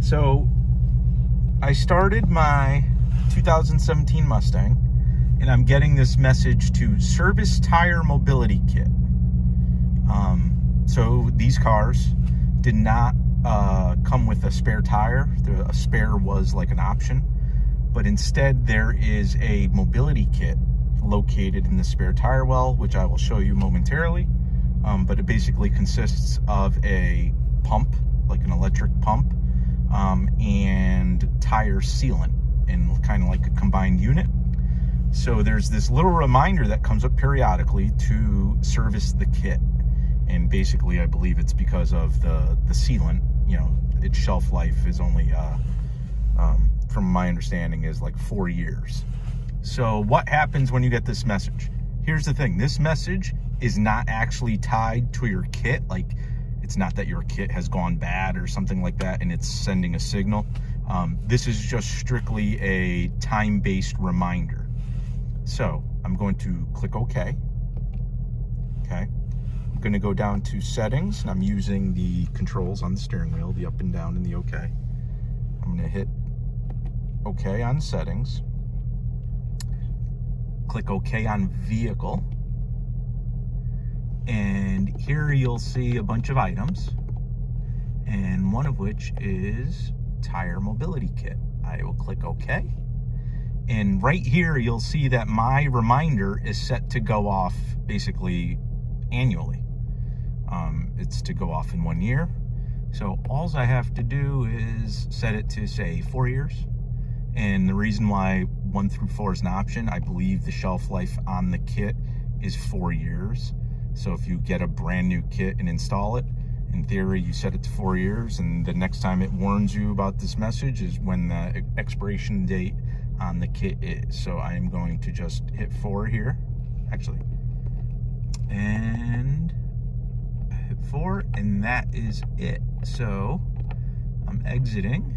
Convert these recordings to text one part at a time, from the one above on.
So I started my 2017 Mustang, and I'm getting this message to service tire mobility kit. So these cars did not come with a spare tire. A spare was like an option, but instead there is a mobility kit located in the spare tire well, which I will show you momentarily. But it basically consists of a pump, like an electric pump, and tire sealant in kind of like a combined unit. So there's this little reminder that comes up periodically to service the kit. And basically, I believe it's because of the sealant, you know, its shelf life is only, from my understanding, is like 4 years. So what happens when you get this message? Here's the thing. This message is not actually tied to your kit. Like, it's not that your kit has gone bad or something like that and it's sending a signal. This is just strictly a time-based reminder. So I'm going to click OK. Okay. I'm going to go down to settings, and I'm using the controls on the steering wheel, the up and down and the OK. I'm going to hit OK on settings. Click OK on vehicle. And here you'll see a bunch of items, and one of which is tire mobility kit. I will click OK. And right here you'll see that my reminder is set to go off basically annually. It's to go off in 1 year. So all I have to do is set it to, say, 4 years. And the reason why 1 through 4 is an option, I believe the shelf life on the kit is 4 years. So if you get a brand new kit and install it, in theory, you set it to 4 years, and the next time it warns you about this message is when the expiration date on the kit is. So I am going to just hit 4 here, actually, and hit 4, and that is it. So I'm exiting.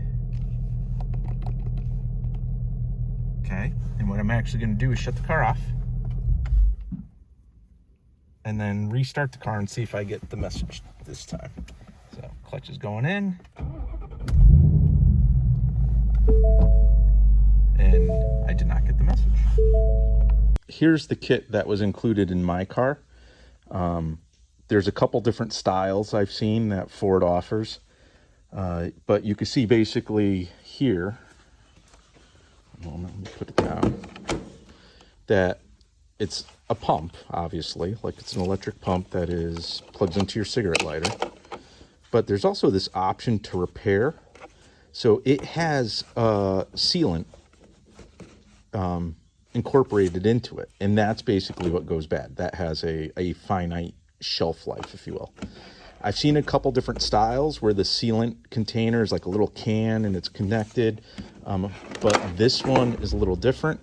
Okay, and what I'm actually going to do is shut the car off and then restart the car and see if I get the message this time. So clutch is going in, and I did not get the message. Here's the kit that was included in my car. There's a couple different styles I've seen that Ford offers, but you can see basically here, let me put it down, that it's a pump, obviously, like it's an electric pump that plugs into your cigarette lighter. But there's also this option to repair. So it has sealant incorporated into it, and that's basically what goes bad. That has a finite shelf life, if you will. I've seen a couple different styles where the sealant container is like a little can and it's connected, but this one is a little different.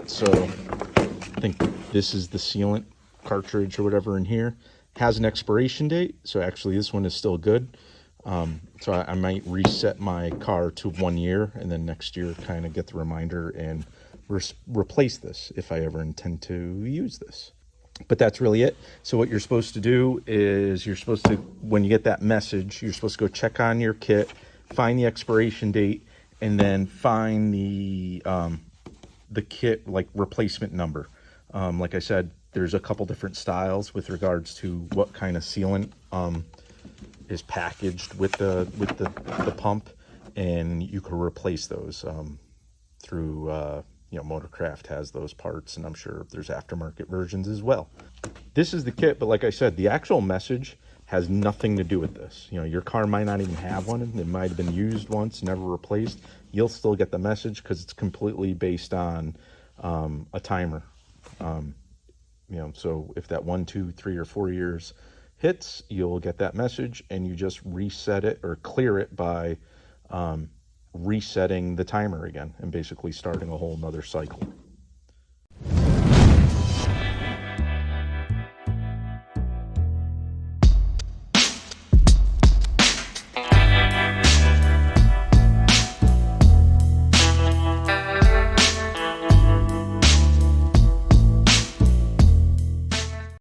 So I think this is the sealant cartridge or whatever in here. Has an expiration date, so actually this one is still good. So I might reset my car to 1 year, and then next year kind of get the reminder and replace this if I ever intend to use this. But that's really it. So what you're supposed to do is you're supposed to, when you get that message, you're supposed to go check on your kit, find the expiration date, and then find the kit like replacement number. Like I said, there's a couple different styles with regards to what kind of sealant is packaged with the pump, and you can replace those through you know, Motorcraft has those parts, and I'm sure there's aftermarket versions as well. This is the kit, but like I said, the actual message has nothing to do with this. You know, your car might not even have one. It might have been used once, never replaced. You'll still get the message because it's completely based on a timer. You know, so if that 1, 2, 3, or 4 years hits, you'll get that message, and you just reset it or clear it by resetting the timer again and basically starting a whole nother cycle.